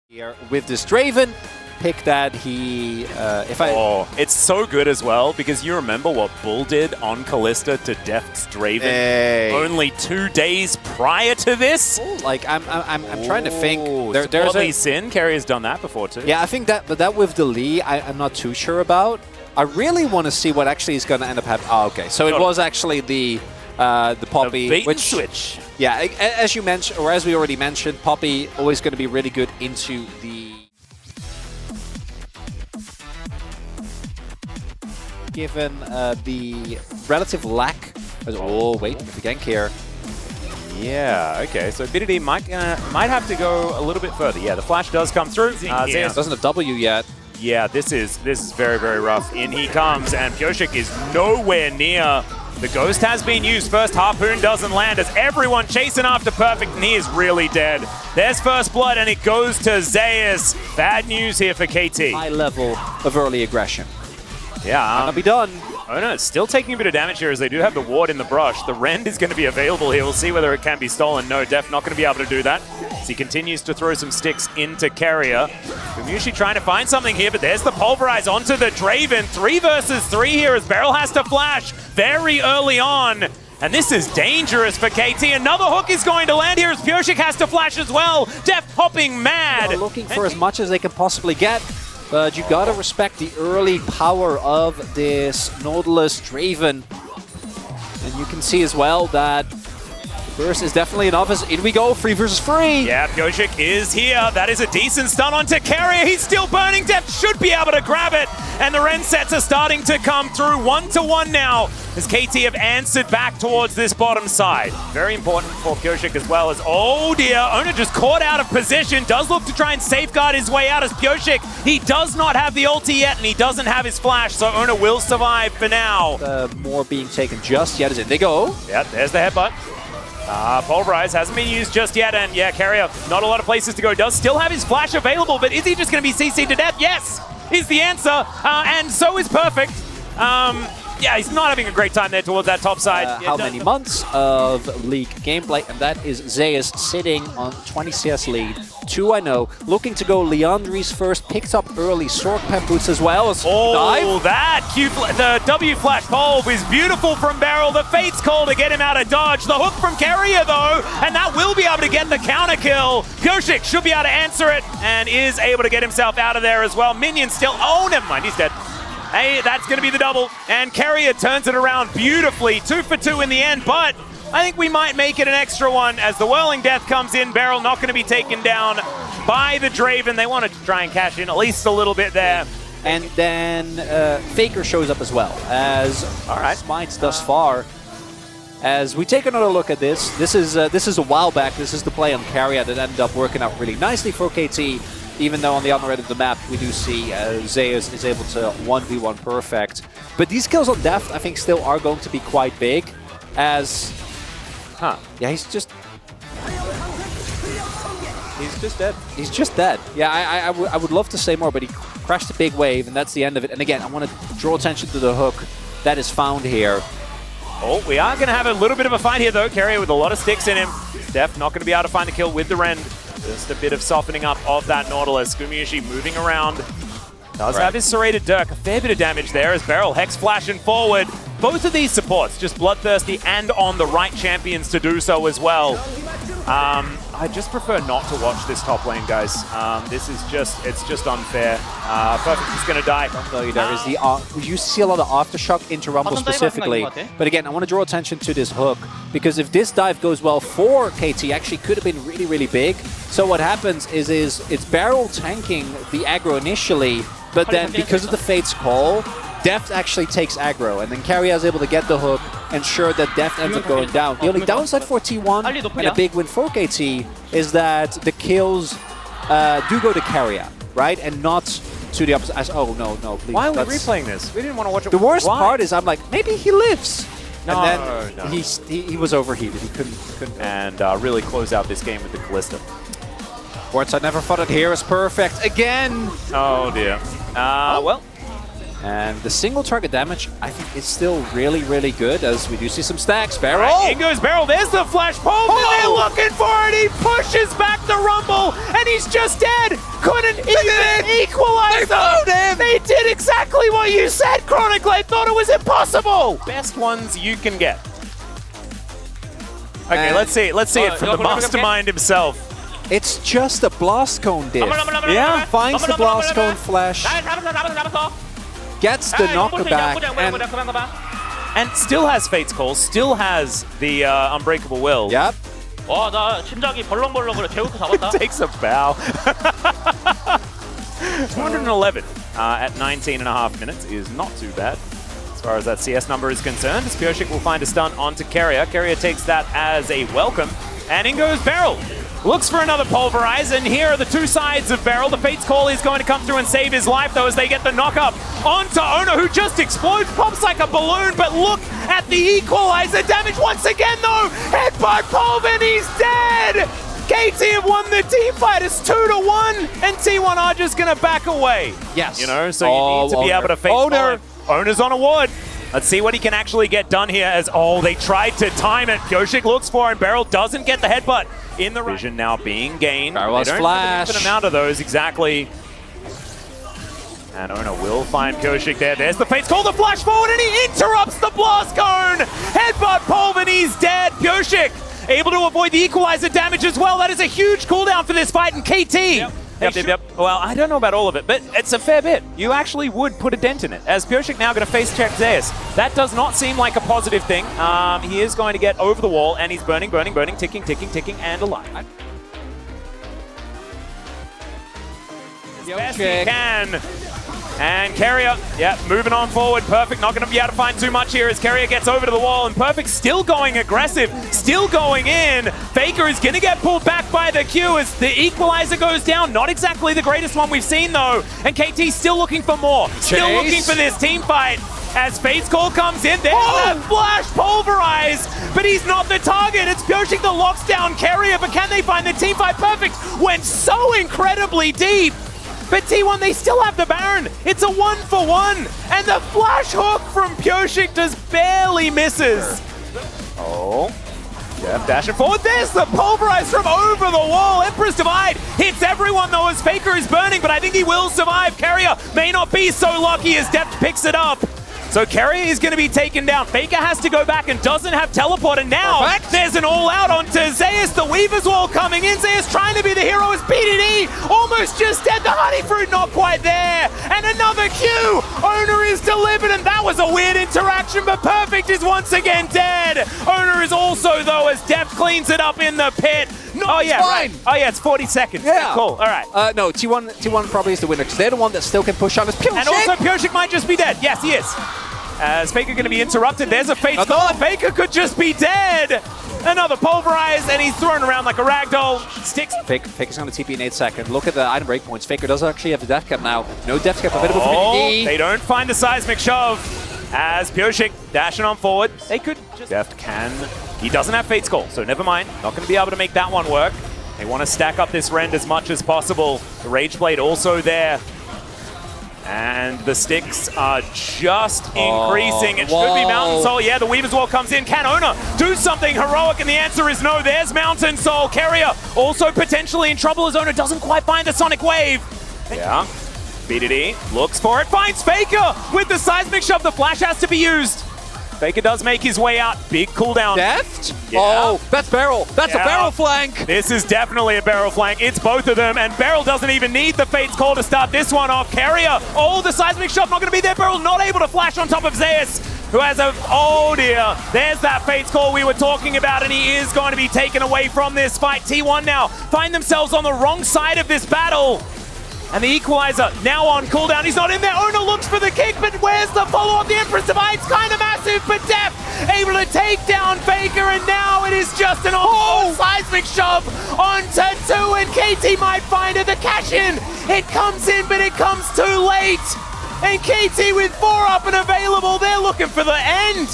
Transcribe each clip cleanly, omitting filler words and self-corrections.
Here with this Draven pick that he, it's so good as well because you remember what Bull did on Kalista to Deft's Draven only 2 days prior to this. Like I'm trying to think. There's a Sin. Carry has done that before too. Yeah, I think that, but that with the Lee, I'm not too sure about. I really want to see what actually is going to end up happening. Oh, okay. So it was actually the Poppy, bait and switch. Yeah, as you mentioned, or as we already mentioned, Poppy always going to be really good into the. Given the relative lack. Oh wait, the gank here. Yeah. Okay. So Biddy might have to go a little bit further. Yeah, the flash does come through. Zeus doesn't have W yet. Yeah, this is very, very rough. In he comes, and pyosik is nowhere near. The Ghost has been used. First Harpoon doesn't land as everyone chasing after PerfecT, and he is really dead. There's first blood, and it goes to Zeus. Bad news here for KT. High level of early aggression. Yeah. That'll be done. Oh no, it's still taking a bit of damage here as they do have the ward in the brush. The Rend is going to be available here. We'll see whether it can be stolen. No, Def not going to be able to do that. As he continues to throw some sticks into Carrier. Gumayusi trying to find something here, but there's the Pulverize onto the Draven. 3 versus 3 here as BeryL has to flash very early on. And this is dangerous for KT. Another hook is going to land here as pyosik has to flash as well. Def hopping mad. They're looking for as much as they can possibly get. But you gotta respect the early power of this Nautilus Draven. And you can see as well that burst is definitely enough as in we go, 3 versus 3. Yeah, pyosik is here. That is a decent stun onto Carrier. He's still burning. Def should be able to grab it. And the Ren sets are starting to come through 1-1 now as KT have answered back towards this bottom side. Very important for pyosik as well as, oh dear, Ona just caught out of position. Does look to try and safeguard his way out as pyosik. He does not have the ulti yet and he doesn't have his flash, so Ona will survive for now. More being taken just yet as in they go. Yeah, there's the headbutt. Pulverize hasn't been used just yet, and yeah, Carrier, not a lot of places to go. Does still have his flash available, but is he just going to be CC'd to death? Yes, is the answer, and so is PerfecT. Yeah, he's not having a great time there towards that top side. How many months of League gameplay, and that is Zeus sitting on 20 CS lead. 2-0, looking to go Leandri's first, picked up early Sork Pen boots as well as dive. The W flash pulve is beautiful from BeryL. The Fate's call to get him out of dodge. The hook from Carrier though, and that will be able to get the counter kill. pyosik should be able to answer it and is able to get himself out of there as well. Minion still, oh never mind, he's dead. Hey, that's going to be the double, and Carrier turns it around beautifully. 2 for 2 in the end, but I think we might make it an extra one as the Whirling Death comes in. BeryL not going to be taken down by the Draven. They want to try and cash in at least a little bit there. And then Faker shows up as well as Smites thus far. As we take another look at this, this is a while back. This is the play on Carrier that ended up working out really nicely for KT. Even though on the other end of the map, we do see Zeus is able to 1v1 PerfecT. But these kills on Deft, I think, still are going to be quite big. As, yeah, he's just dead. He's just dead. Yeah, I would love to say more, but he crashed a big wave, and that's the end of it. And again, I want to draw attention to the hook that is found here. Oh, we are going to have a little bit of a fight here, though. Carrier with a lot of sticks in him. Deft not going to be able to find the kill with the Rend. Just a bit of softening up of that Nautilus. Gumayusi moving around. Does have his Serrated Dirk. A fair bit of damage there as BeryL Hex flashing forward. Both of these supports just bloodthirsty and on the right champions to do so as well. I just prefer not to watch this top lane, guys. This is it's just unfair. PerfecT is going to die. There is you see a lot of aftershock into Rumble specifically. But again, I want to draw attention to this hook because if this dive goes well for KT, actually could have been really, really big. So what happens is it's BeryL tanking the aggro initially, but then because of the Fate's call, Deft actually takes aggro, and then Carrier is able to get the hook, ensure that Deft ends up going down. The only downside for T1 and a big win for KT is that the kills do go to Carrier, right? And not to the opposite. Oh, no, please. Why are we replaying this? We didn't want to watch it. The worst part is I'm like, maybe he lives. No, and then he was overheated. He couldn't. And really close out this game with the Kalista. Courtside never thought it here is perfect again. Oh dear. Well. And the single target damage, I think, is still really, really good as we do see some stacks. BeryL! Right, in goes BeryL. There's the flash pole. They're looking for it. He pushes back the rumble, and he's just dead. Couldn't even equalize them. They did exactly what you said, Chronicle. I thought it was impossible. Best ones you can get. Okay, And let's see it from the mastermind himself. It's just a blast cone diff. Yeah. Finds the blast cone flash, gets the knockback, and still has Fate's Call, still has the Unbreakable Will. Yep. 나 심장이 벌렁벌렁거려. 제우스 잡았다. Takes a bow. 211 at 19.5 minutes is not too bad as far as that CS number is concerned. As PerfecT will find a stun onto Keria. Keria takes that as a welcome, and in goes BeryL. Looks for another pulverize, and here are the two sides of BeryL. The Fate's Call is going to come through and save his life, though, as they get the knock-up onto Ona, who just explodes, pops like a balloon, but look at the equalizer damage once again, though! Headbutt Pulver, and he's dead! KT have won the team fight. It's 2-1, and T1 are just going to back away. Yes. You know, so you need to be able to face Ona's on a ward. Let's see what he can actually get done here as, they tried to time it. PerfecT looks for him. BeryL doesn't get the headbutt. In the vision now being gained. BeryL's flash. An amount of those, exactly. And Ona will find PerfecT there. There's the Fate's Call, the flash forward, and he interrupts the blast cone. Headbutt Pulver, and he's dead. PerfecT able to avoid the equalizer damage as well. That is a huge cooldown for this fight, and KT. Yep. Well, I don't know about all of it, but it's a fair bit. You actually would put a dent in it. As PerfecT now going to face check Zeus. That does not seem like a positive thing. He is going to get over the wall, and he's burning, ticking, and alive. Best he can. And Keria, moving on forward. PerfecT not going to be able to find too much here as Keria gets over to the wall, and PerfecT still going aggressive, still going in. Faker is going to get pulled back by the Q as the equalizer goes down. Not exactly the greatest one we've seen, though. And KT still looking for more. Still looking for this team fight. As Fate's Call comes in, there's that flash pulverize, but he's not the target. It's PerfecT that locks down Keria, but can they find the team fight? PerfecT went so incredibly deep. But T1, they still have the Baron. It's a 1-for-1. And the flash hook from PerfecT just barely misses. Jeff dashing forward. There's the pulverize from over the wall. Emperor's Divide hits everyone, though, as Faker is burning, but I think he will survive. Keria may not be so lucky as Deft picks it up. So Keria is going to be taken down. Faker has to go back and doesn't have teleport, and now there's an all-out onto Zeus. The Weaver's Wall coming in. Zeus trying to be the hero as BDD almost just dead. The Honey Fruit not quite there. And another Q. Ona is delivered, and that was a weird interaction, but PerfecT is once again dead. Ona is also, though, as Deft cleans it up in the pit. Right. It's 40 seconds. Yeah, cool. All right. No, T1 probably is the winner because they're the one that still can push on. And also PerfecT might just be dead. Yes, he is. As Faker going to be interrupted. There's a Fate's Call. Faker could just be dead. Another pulverize, and he's thrown around like a ragdoll. Sticks. Faker's going to TP in 8 seconds. Look at the item breakpoints. Faker does actually have the death cap now. No death cap available for BDD. They don't find the seismic shove. As PerfecT dashing on forward. They could just... Deft can. He doesn't have Fate's Call, so never mind. Not going to be able to make that one work. They want to stack up this rend as much as possible. The Rage Blade also there. And the sticks are just increasing. It should be Mountain Soul. Yeah, the Weaver's Wall comes in. Can Ona do something heroic? And the answer is no. There's Mountain Soul. Keria also potentially in trouble as Ona doesn't quite find the Sonic Wave. Yeah. BDD looks for it. Finds Faker with the seismic shove. The flash has to be used. Faker does make his way out. Big cooldown. Deft? Yeah. That's BeryL. That's a BeryL flank. This is definitely a BeryL flank. It's both of them, and BeryL doesn't even need the Fate's Call to start this one off. Keria, the seismic shot not going to be there. BeryL not able to flash on top of Zeus, who has a, dear. There's that Fate's Call we were talking about, and he is going to be taken away from this fight. T1 now find themselves on the wrong side of this battle. And the equalizer now on cooldown. He's not in there. Ona looks for the kick, but where's the follow-up? The Empress Divide's kind of massive, but Deft able to take down Faker, and now it is just an seismic shove onto 2, and KT might find it. The cash in. It comes in, but it comes too late. And KT with 4 up and available. They're looking for the end.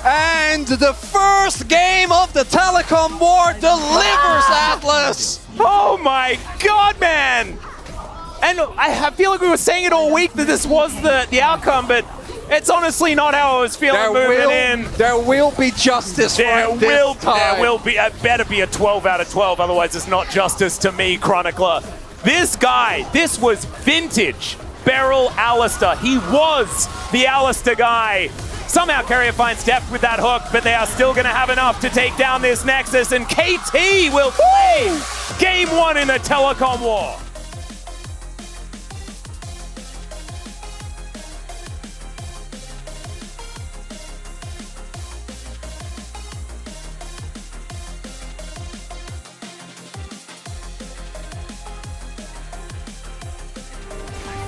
And the first game of the Telecom War delivers Atlas! Oh my god, man! And I feel like we were saying it all week that this was the outcome, but it's honestly not how I was feeling moving in. There will be justice for him this time. There will be. It better be a 12 out of 12, otherwise it's not justice to me, Chronicler. This guy, this was vintage BeryL Alistair. He was the Alistair guy. Somehow Carrier finds depth with that hook, but they are still going to have enough to take down this Nexus, and KT will play Game 1 in the Telecom War.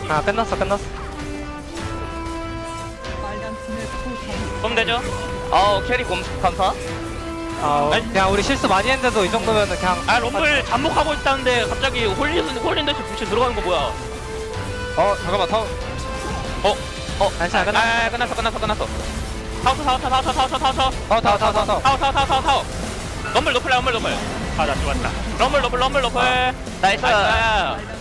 아 끝났어. 그럼 되죠? 캐리 감사. 그냥 우리 실수 많이 했는데도 이 정도면은 그냥. 아 럼블 잠복하고 있다는데 갑자기 홀린 듯이 부시 들어가는 거 뭐야? 잠깐만 타워. 괜찮아 끝났어. 타워. 럼블 높을. 아 나 죽었다. 럼블 높을. 나이스.